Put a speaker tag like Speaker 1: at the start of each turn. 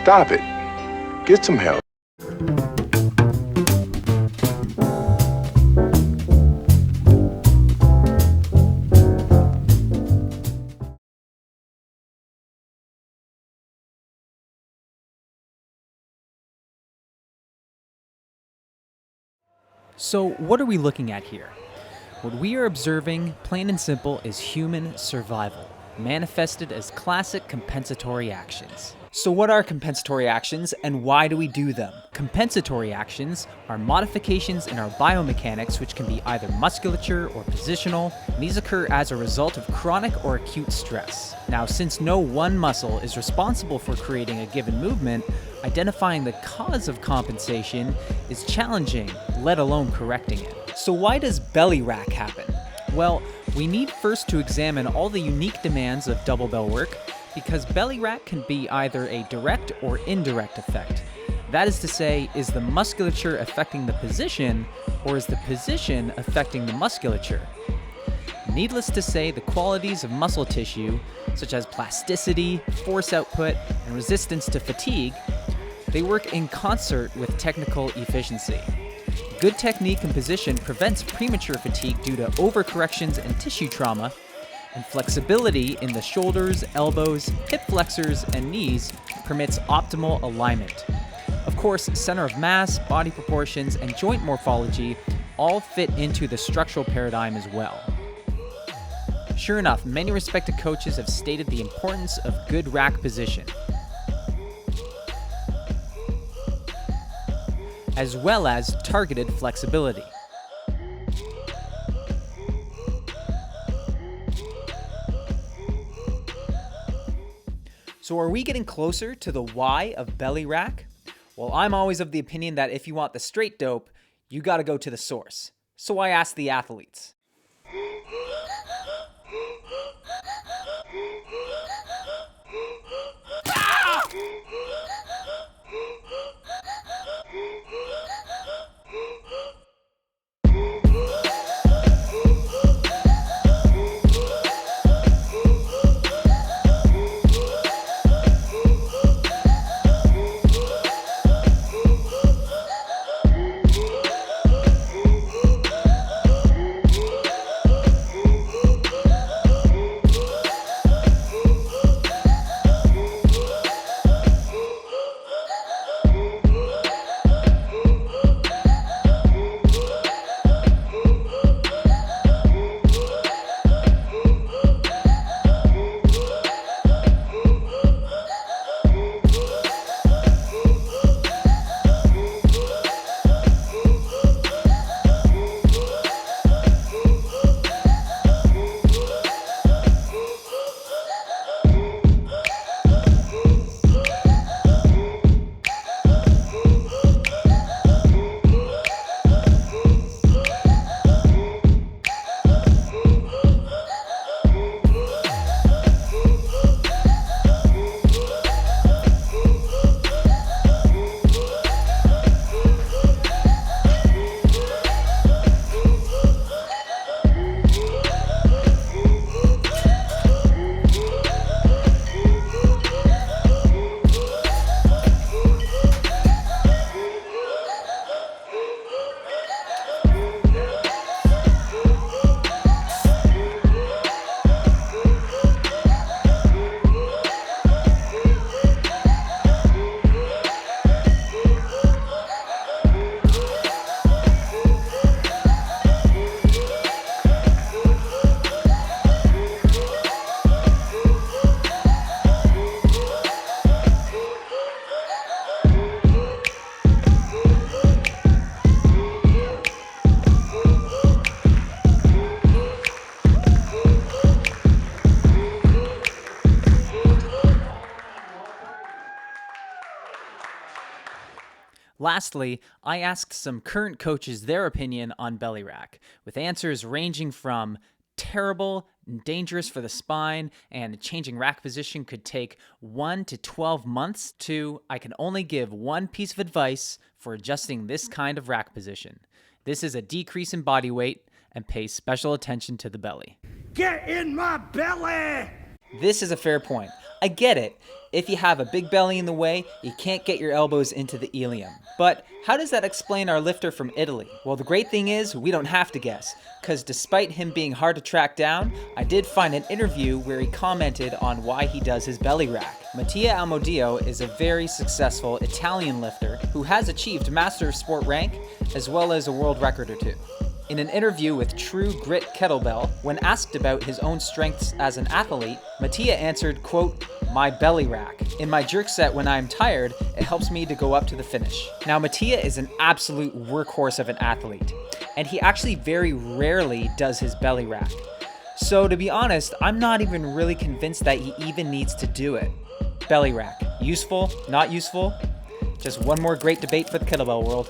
Speaker 1: Stop it. Get some help.
Speaker 2: So what are we looking at here? What we are observing, plain and simple, is human survival, manifested as classic compensatory actions. So what are compensatory actions and why do we do them? Compensatory actions are modifications in our biomechanics which can be either musculature or positional, and these occur as a result of chronic or acute stress. Now, since no one muscle is responsible for creating a given movement, identifying the cause of compensation is challenging, let alone correcting it. So why does belly rack happen? Well, we need first to examine all the unique demands of double bell work, because belly rack can be either a direct or indirect effect. That is to say, is the musculature affecting the position, or is the position affecting the musculature? Needless to say, the qualities of muscle tissue, such as plasticity, force output, and resistance to fatigue, they work in concert with technical efficiency. Good technique and position prevents premature fatigue due to overcorrections and tissue trauma, and flexibility in the shoulders, elbows, hip flexors, and knees permits optimal alignment. Of course, center of mass, body proportions, and joint morphology all fit into the structural paradigm as well. Sure enough, many respected coaches have stated the importance of good rack position, as well as targeted flexibility. So are we getting closer to the why of belly rack? Well, I'm always of the opinion that if you want the straight dope, you gotta go to the source. So I asked the athletes. Lastly, I asked some current coaches their opinion on belly rack, with answers ranging from terrible and dangerous for the spine, and changing rack position could take 1 to 12 months, to I can only give one piece of advice for adjusting this kind of rack position. This is a decrease in body weight and pay special attention to the belly.
Speaker 3: Get in my belly!
Speaker 2: This is a fair point. I get it. If you have a big belly in the way, you can't get your elbows into the ilium. But how does that explain our lifter from Italy? Well, the great thing is we don't have to guess, because despite him being hard to track down, I did find an interview where he commented on why he does his belly rack. Mattia Amodio is a very successful Italian lifter who has achieved Master of Sport rank as well as a world record or two. In an interview with True Grit Kettlebell, when asked about his own strengths as an athlete, Mattia answered, quote, "My belly rack. In my jerk set when I'm tired, it helps me to go up to the finish." Now, Mattia is an absolute workhorse of an athlete, and he actually very rarely does his belly rack. So to be honest, I'm not even really convinced that he even needs to do it. Belly rack. Useful? Not useful? Just one more great debate for the kettlebell world.